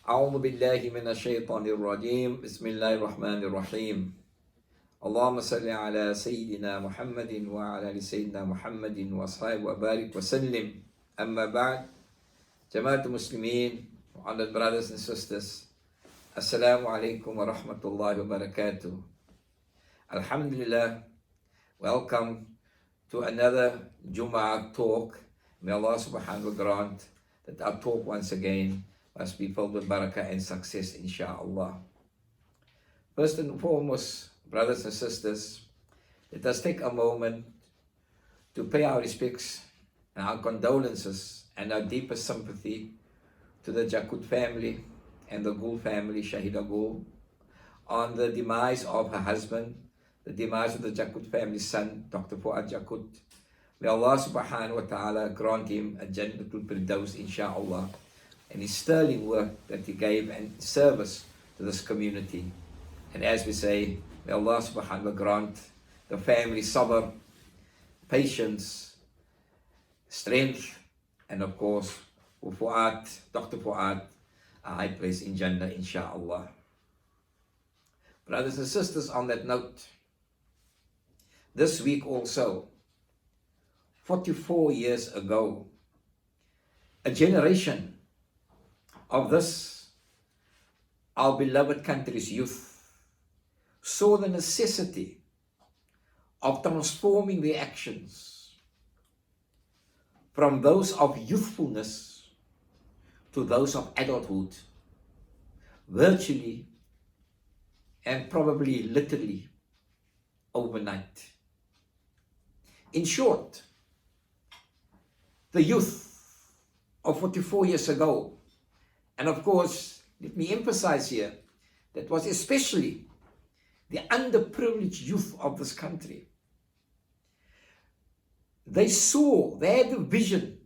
أعوذ بالله من الشيطان الرجيم بسم الله الرحمن الرحيم اللهم صل على سيدنا محمد وعلى آل سيدنا محمد وأصحابه وبارك وسلم أما بعد Jamaat Muslimin, honored brothers and sisters, Assalamu alaikum wa rahmatullahi wa barakatuh. Alhamdulillah, welcome to another Jum'ah talk. May Allah subhanahu wa grant that our talk once again must be filled with barakah and success, inshaAllah. First and foremost, brothers and sisters, let us take a moment to pay our respects and our condolences and our deepest sympathy to the Jakut family and the Gul family, Shahida Gul, on the demise of her husband, the demise of the Jakut family's son, Dr. Fuad Jakut. May Allah subhanahu wa ta'ala grant him a Jannatul Firdaus, inshaAllah, and his sterling work that he gave and service to this community. And as we say, may Allah subhanahu wa ta'ala grant the family sabr, patience, strength, and of course, for Fuad, Dr. Fuad, a high place in Jannah, inshaAllah. Brothers and sisters, on that note, this week also, 44 years ago, a generation of this, our beloved country's youth, saw the necessity of transforming their actions from those of youthfulness to those of adulthood, virtually and probably literally overnight. In short, the youth of 44 years ago, and of course, let me emphasize here, that was especially the underprivileged youth of this country. They had the vision,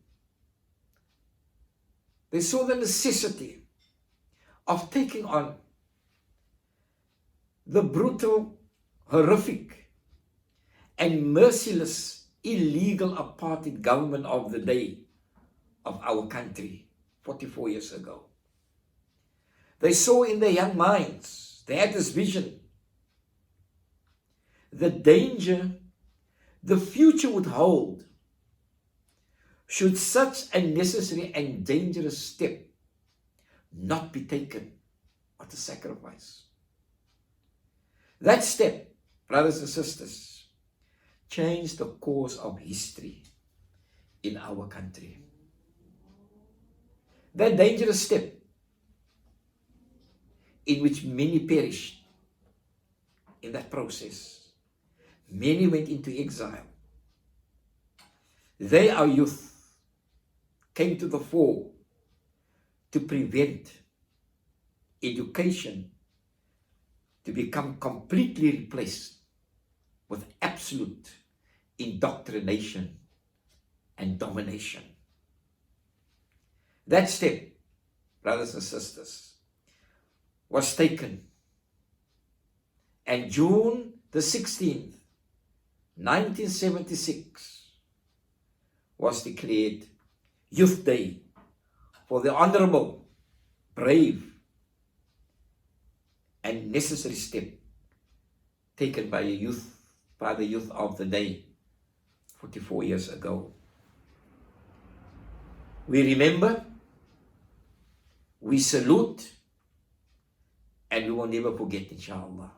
they saw the necessity of taking on the brutal, horrific, and merciless, illegal apartheid government of the day of our country 44 years ago. They saw in their young minds, they had this vision, the danger the future would hold should such a necessary and dangerous step not be taken at a sacrifice. That step, brothers and sisters, changed the course of history in our country. That dangerous step in which many perished in that process. Many went into exile. They, our youth, came to the fore to prevent education to become completely replaced with absolute indoctrination and domination. That step, brothers and sisters, was taken, and June the 16th, 1976 was declared Youth Day for the honorable, brave, and necessary step taken by the youth of the day 44 years ago. We remember, we salute, and we will never forget, inshallah.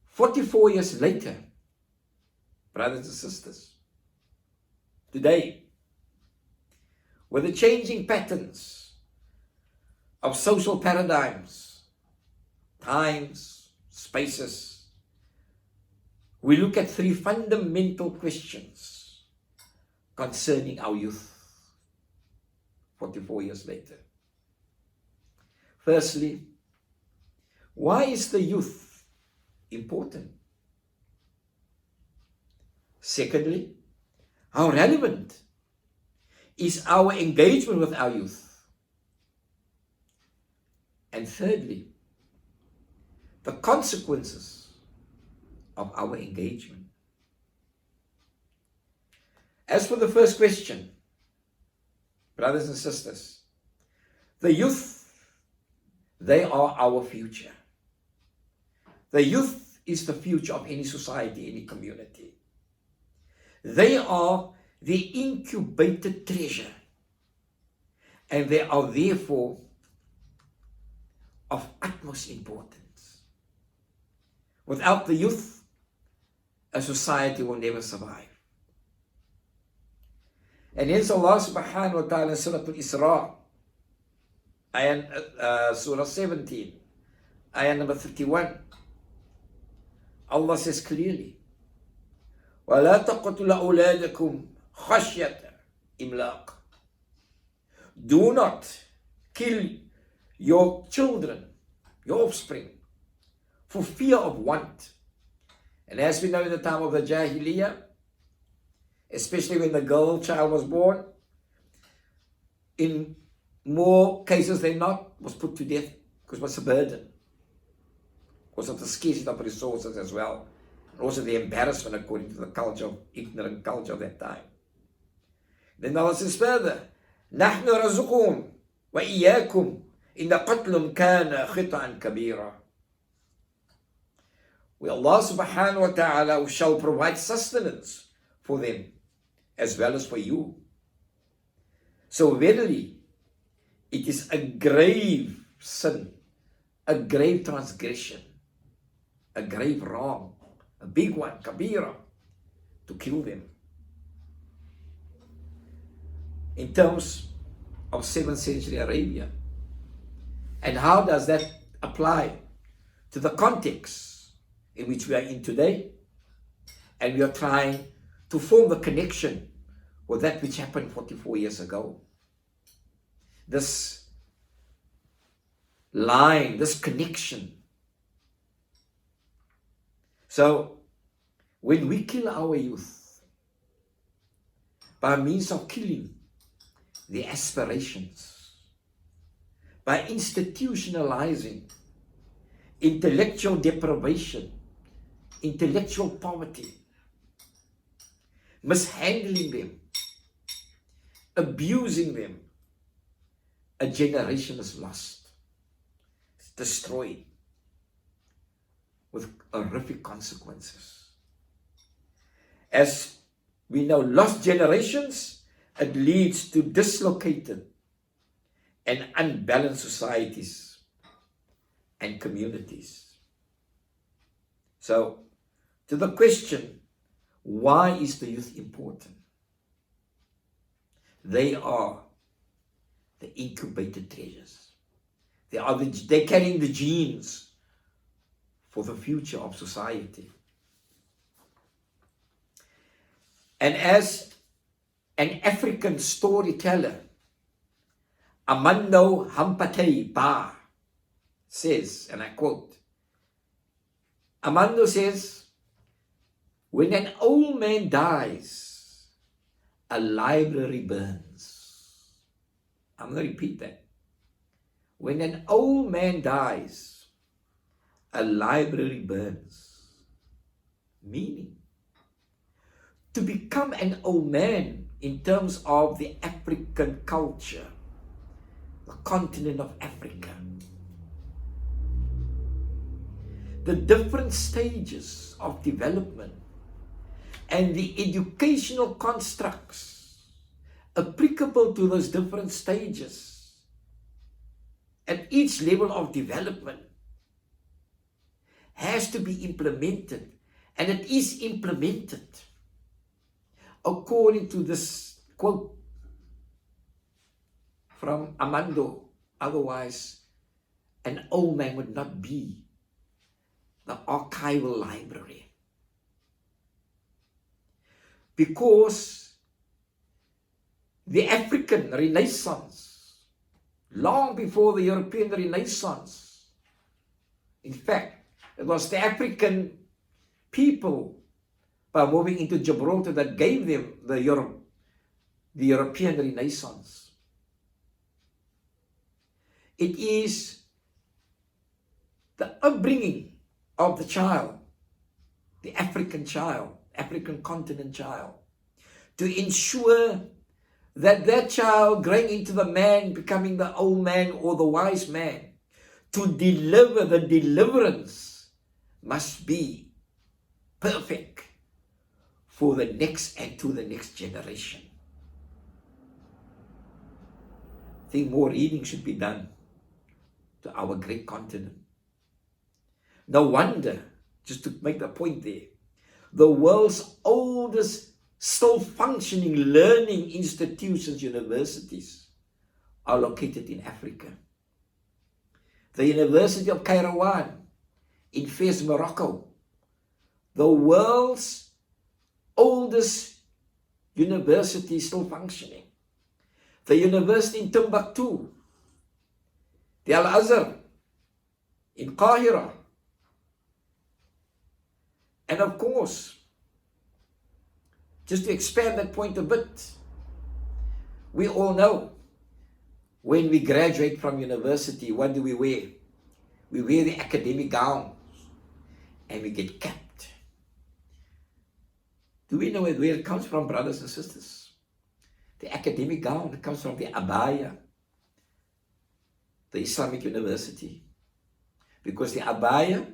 44 years later, brothers and sisters, today, with the changing patterns of social paradigms, times, spaces, we look at three fundamental questions concerning our youth 44 years later. Firstly, why is the youth important? Secondly, how relevant is our engagement with our youth? And thirdly, the consequences of our engagement. As for the first question, brothers and sisters, The youth, they are our future. The youth is the future of any society, any community. They are the incubated treasure, and they are therefore of utmost importance. Without the youth, a society will never survive. And hence Allah subhanahu wa ta'ala in Surah Al-Isra, Surah 17, ayah number 31, Allah says clearly, وَلَا تَقْتُلَ أَوْلَادَكُمْ خَشْيَةَ إِمْلَاقٍ. Do not kill your children, your offspring, for fear of want. And as we know, in the time of the Jahiliyyah, especially when the girl child was born, in more cases than not, was put to death because it was a burden. Because of the scarcity of resources as well. And also the embarrassment according to the culture, ignorant culture of that time. Then Allah says further, نَحْنُ رَزُقُهُمْ وَإِيَّاكُمْ إِنَّ قَتْلُمْ كَانَ خِطْعًا كَبِيرًا. Where Allah subhanahu wa ta'ala shall provide sustenance for them as well as for you. So verily, it is a grave sin, a grave transgression, a grave wrong, a big one, kabira, to kill them. In terms of 7th century Arabia. And how does that apply to the context in which we are in today? And we are trying to form the connection with that which happened 44 years ago. This line, this connection. So, when we kill our youth by means of killing the aspirations, by institutionalizing intellectual deprivation, intellectual poverty, mishandling them, abusing them, a generation is lost, it's destroyed with horrific consequences. As we know, lost generations, it leads to dislocated and unbalanced societies and communities. So, to the question, why is the youth important? They are the incubated treasures. They're carrying the genes for the future of society. And as an African storyteller, Amando Hampatei Ba says, and I quote, Amando says, when an old man dies, a library burns. I'm going to repeat that. When an old man dies, a library burns. Meaning, to become an old man in terms of the African culture, the continent of Africa, the different stages of development and the educational constructs applicable to those different stages at each level of development has to be implemented, and it is implemented according to this quote from Amando. Otherwise, an old man would not be the archival library. Because the African Renaissance, long before the European Renaissance, in fact, it was the African people, by moving into Gibraltar, that gave them the European Renaissance. It is the upbringing of the child, the African child, African continent child, to ensure that child growing into the man, becoming the old man or the wise man, to deliver the deliverance must be perfect for the next and to the next generation. I think more reading should be done to our great continent. No wonder, just to make the point there, the world's oldest still functioning learning institutions, universities, are located in Africa. The University of Keraan in Fez, Morocco, the world's oldest university still functioning. The university in Timbuktu, the Azhar in Qahira, and of course, just to expand that point a bit, we all know when we graduate from university, what do we wear? We wear the academic gowns and we get capped. Do we know where it comes from, brothers and sisters? The academic gown, it comes from the abaya, the Islamic university. Because the abaya,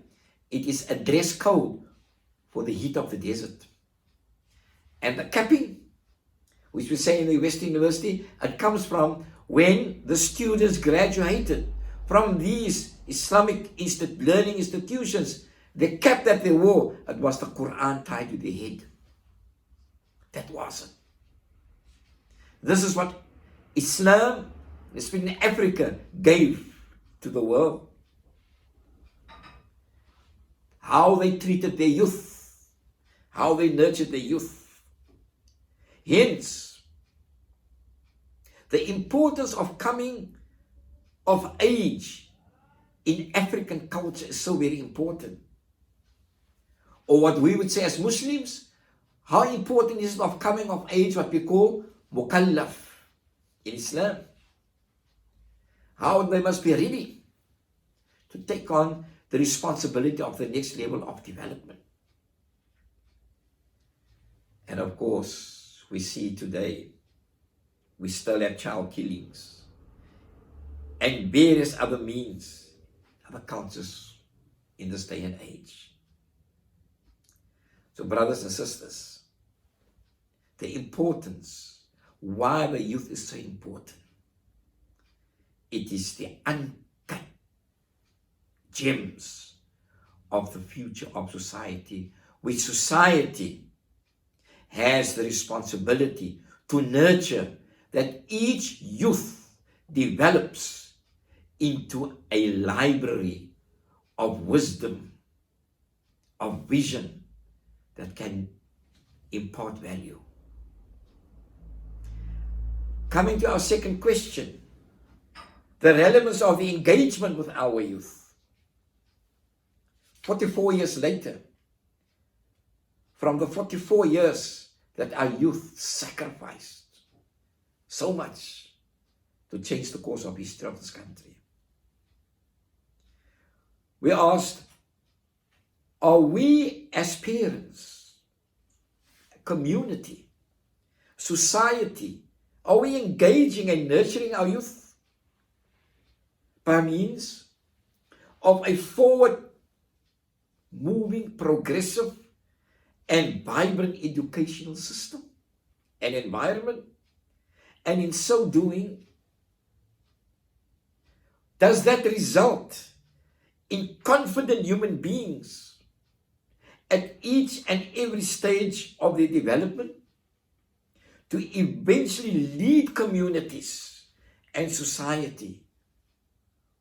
it is a dress code for the heat of the desert. And the capping, which we say in the Western University, it comes from when the students graduated from these Islamic learning institutions. The cap that they wore, it was the Quran tied to their head. That was it. This is what Islam, especially in Africa, gave to the world. How they treated their youth, how they nurtured their youth. Hence, the importance of coming of age in African culture is so very important. Or what we would say as Muslims, how important is it of coming of age, what we call mukallaf in Islam? How they must be ready to take on the responsibility of the next level of development. And of course, we see today, we still have child killings and various other means, other cultures in this day and age. So brothers and sisters, the importance, why the youth is so important, it is the uncut gems of the future of society, which society has the responsibility to nurture, that each youth develops into a library of wisdom, of vision that can impart value. Coming to our second question, the relevance of the engagement with our youth. 44 years later, from the 44 years that our youth sacrificed so much to change the course of history of this country. We asked, are we as parents, community, society, are we engaging and nurturing our youth by means of a forward moving, progressive and vibrant educational system and environment? And in so doing, does that result in confident human beings at each and every stage of their development to eventually lead communities and society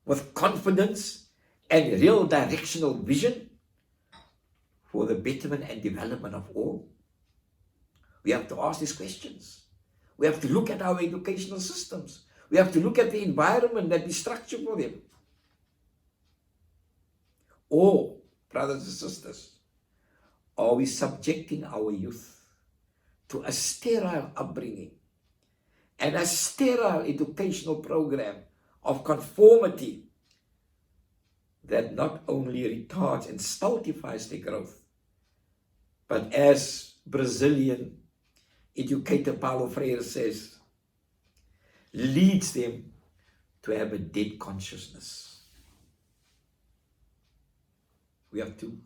with confidence and real directional vision for the betterment and development of all? We have to ask these questions. We have to look at our educational systems. We have to look at the environment that we structure for them. Or, brothers and sisters, are we subjecting our youth to a sterile upbringing and a sterile educational program of conformity that not only retards and stultifies their growth, but as Brazilian educator Paulo Freire says, leads them to have a dead consciousness. We have to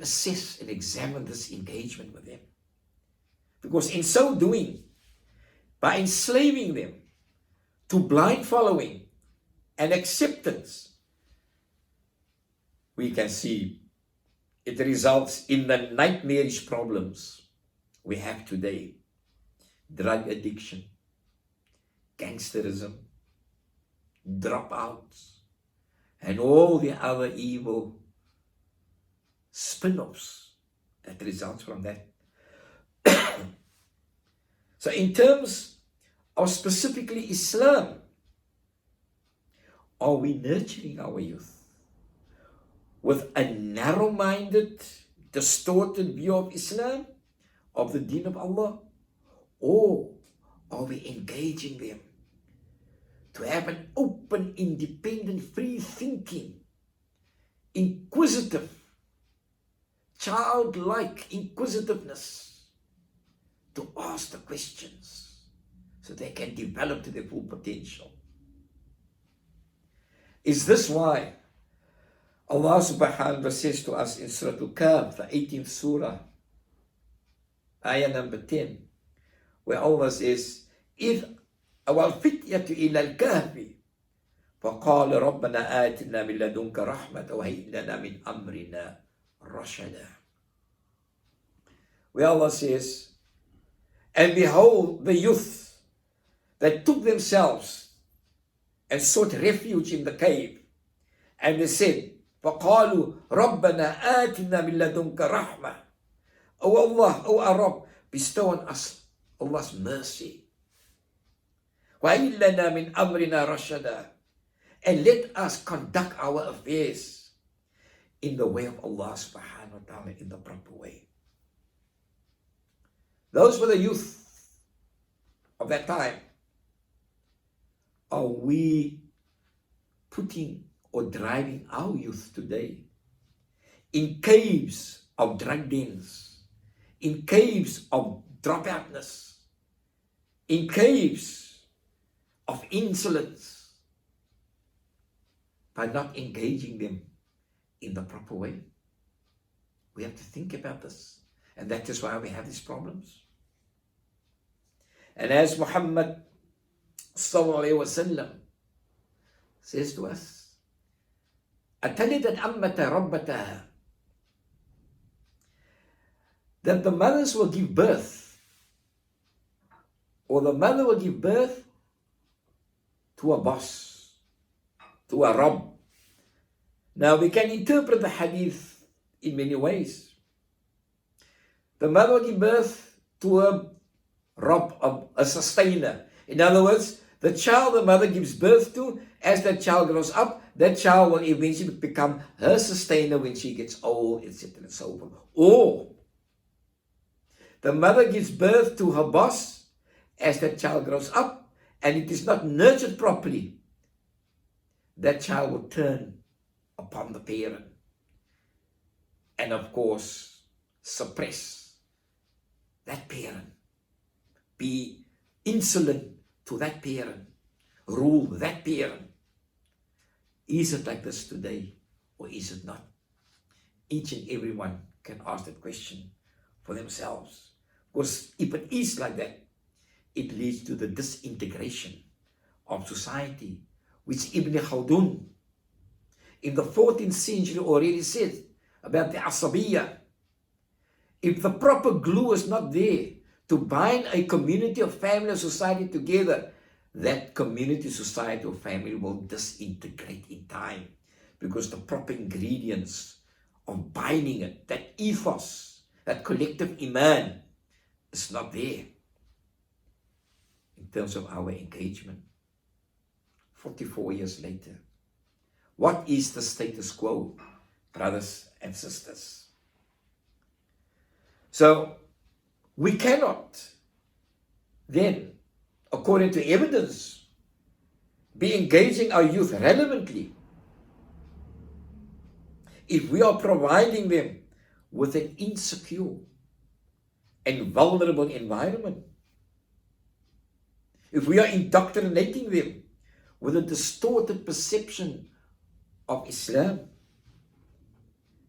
assess and examine this engagement with them. Because in so doing, by enslaving them to blind following and acceptance, we can see it results in the nightmarish problems we have today. Drug addiction, gangsterism, dropouts, and all the other evil spin-offs that results from that. So in terms of specifically Islam, are we nurturing our youth with a narrow-minded, distorted view of Islam, of the deen of Allah? Or are we engaging them to have an open, independent, free-thinking, inquisitive, childlike inquisitiveness to ask the questions so they can develop to their full potential? Is this why Allah subhanahu wa ta'ala says to us in Surah Al-Kahf, the 18th surah, ayah number 10, where Allah says, إِذْ أَوَى الْفِتْيَةُ إِلَى الْكَهْفِ فَقَالَ رَبَّنَا آتِنَا مِن لَدُنْكَ رَحْمَةً وَهَيِّئْ لَنَا مِنْ أَمْرِنَا رَشَدًا. Where Allah says, and behold the youth that took themselves and sought refuge in the cave, and they said, فَقَالُوا رَبَّنَا آتِنَا مِن لَدُنْكَ رَحْمَةً. O Allah, O our Rabb, bestow on us Allah's mercy. وَهَيِّئْ لَنَا مِنْ أَمْرِنَا رَشَدًا. And let us conduct our affairs in the way of Allah subhanahu wa ta'ala, in the proper way. Those were the youth of that time. Are we putting or driving our youth today in caves of drug dens, in caves of dropoutness, in caves of insolence, by not engaging them in the proper way? We have to think about this, and that is why we have these problems. And as Muhammad sallallahu alaihi wasallam says to us, أَتَلِدَتْ أَمَّةَ رَبَّتَهَا, that the mothers will give birth, or the mother will give birth to a boss, to a Rabb. Now we can interpret the hadith in many ways. The mother will give birth to a Rabb, a sustainer. In other words, the child the mother gives birth to, as that child grows up, that child will eventually become her sustainer when she gets old, etc. and so forth. Or the mother gives birth to her boss, as that child grows up, and it is not nurtured properly, that child will turn upon the parent and, of course, suppress that parent, be insolent to that parent, rule that parent. Is it like this today, or is it not? Each and everyone can ask that question for themselves. Because if it is like that, it leads to the disintegration of society, which Ibn Khaldun in the 14th century already said about the Asabiyya. If the proper glue is not there to bind a community or family or society together, that community, society or family will disintegrate in time, because the proper ingredients of binding it, that ethos, that collective iman, is not there. In terms of our engagement, 44 years later, what is the status quo, brothers and sisters? So we cannot then, according to evidence, be engaging our youth relevantly if we are providing them with an insecure and vulnerable environment. if we are indoctrinating them with a distorted perception of Islam,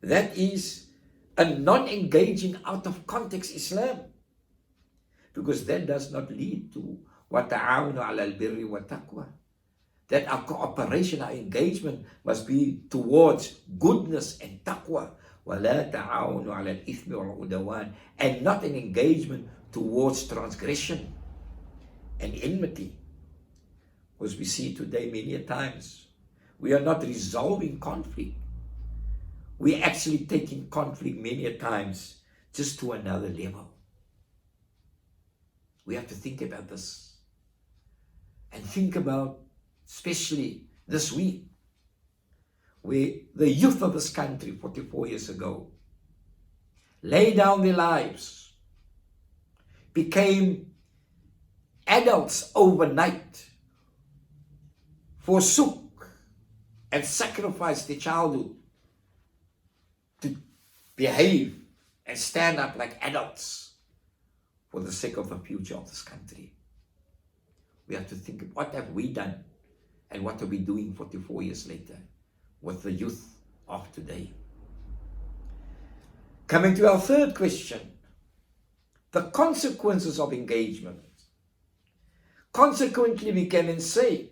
that is a non-engaging, out of context Islam, because that does not lead to وَتَعَاوَنُوا عَلَى الْبِرِّ وَالتَّقْوَى. That our cooperation, our engagement must be towards goodness and taqwa. وَلَا تَعَاوَنُوا عَلَى الْإِثْمِ وَالْعُدْوَانِ, and not an engagement towards transgression and enmity. Because we see today many a times, we are not resolving conflict. We are actually taking conflict many a times just to another level. We have to think about this. And think about, especially this week, where the youth of this country 44 years ago laid down their lives, became adults overnight, forsook and sacrificed their childhood to behave and stand up like adults for the sake of the future of this country. We have to think, what have we done and what are we doing 44 years later with the youth of today? Coming to our third question, the consequences of engagement. Consequently, we can then say,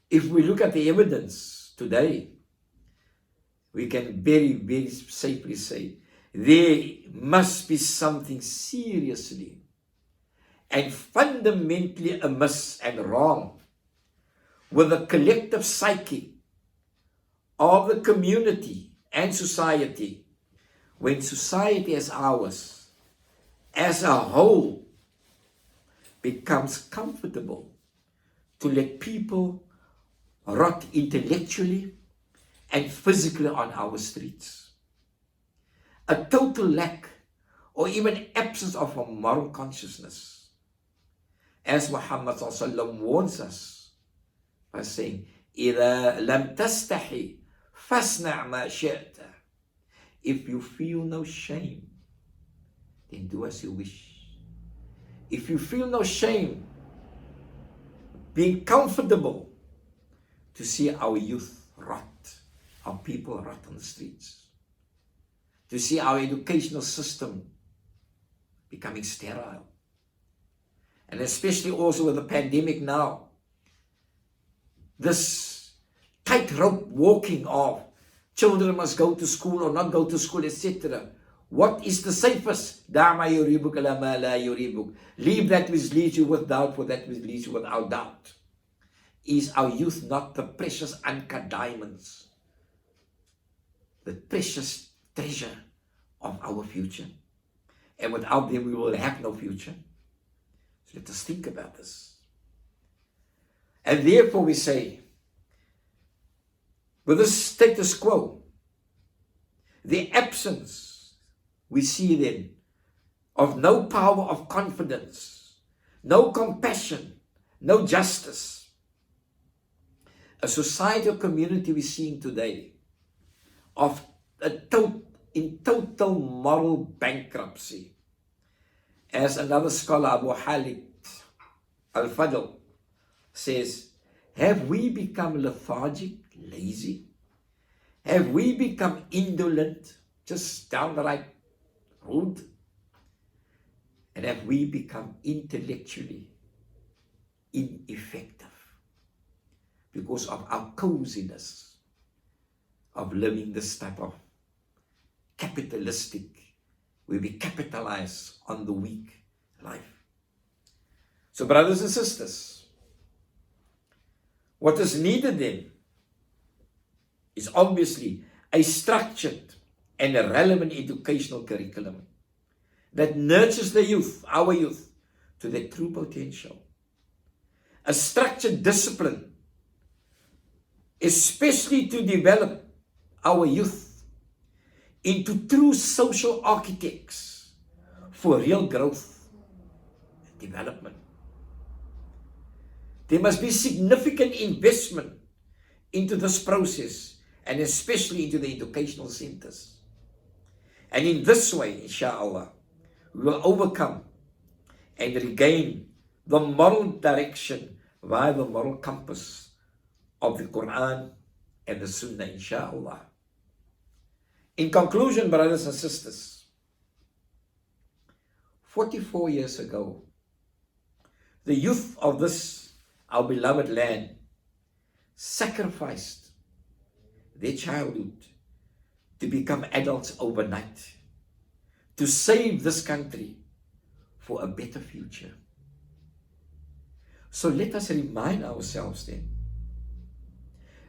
if we look at the evidence today, we can very, very safely say, there must be something seriously and fundamentally amiss and wrong with the collective psyche of the community and society, when society as ours, as a whole, becomes comfortable to let people rot intellectually and physically on our streets. A total lack or even absence of a moral consciousness. As Muhammad ﷺ warns us by saying, إِذَا لَمْ تَسْتَحِي فَاسْنَعْ مَا شِئْتَ. If you feel no shame, then do as you wish. If you feel no shame, being comfortable to see our youth rot, our people rot on the streets, to see our educational system becoming sterile, and especially also with the pandemic now, this tightrope walking of children must go to school or not go to school, etc. What is the safest? دَعْ مَا يُرِيبُكَ لَا مَا لَا يُرِيبُكَ. Leave that which leads you with doubt for that which leads you without doubt. Is our youth not the precious uncut diamonds, the precious treasure of our future? And without them we will have no future. So let us think about this. And therefore we say, with this status quo, the absence, we see then, of no power of confidence, no compassion, no justice. A society or community we're seeing today of in total moral bankruptcy. As another scholar, Abu Khalid al-Fadl, says, have we become lethargic, lazy? Have we become indolent, just downright rude? And have we become intellectually ineffective because of our coziness of living this type of capitalistic, where we capitalize on the weak life? So brothers and sisters, what is needed then is obviously a structured and a relevant educational curriculum that nurtures the youth, our youth, to their true potential. A structured discipline, especially to develop our youth into true social architects for real growth and development. There must be significant investment into this process, and especially into the educational centers. And in this way, inshallah, we will overcome and regain the moral direction via the moral compass of the Quran and the Sunnah, inshallah. In conclusion, brothers and sisters, 44 years ago, the youth of this, our beloved land, sacrificed their childhood to become adults overnight, to save this country for a better future. So let us remind ourselves then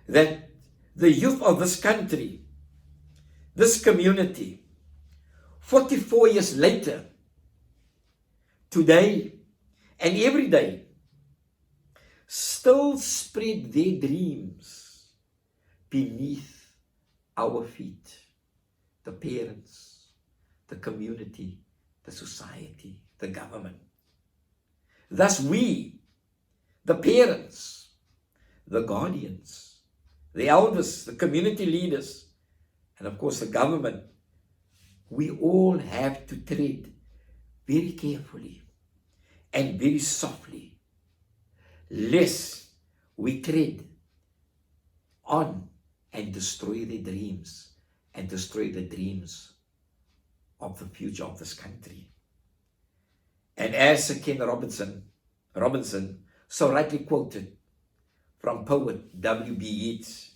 that the youth of this country, this community, 44 years later, today and every day, still spread their dreams beneath our feet. The parents, the community, the society, the government. Thus we, the parents, the guardians, the elders, the community leaders, and of course the government, we all have to tread very carefully and very softly, lest we tread on and destroy their dreams and destroy the dreams of the future of this country. And as Sir Ken Robinson so rightly quoted from poet W.B. Yeats,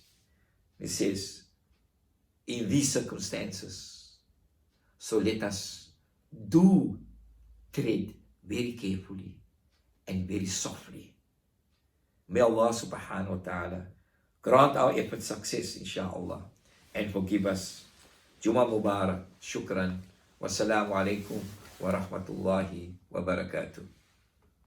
he says, in these circumstances, so let us do tread very carefully and very softly. May Allah subhanahu wa ta'ala grant our effort success, inshallah, and forgive us. Juma Mubarak. Shukran. Wassalamu alaikum wa rahmatullahi wa barakatuh.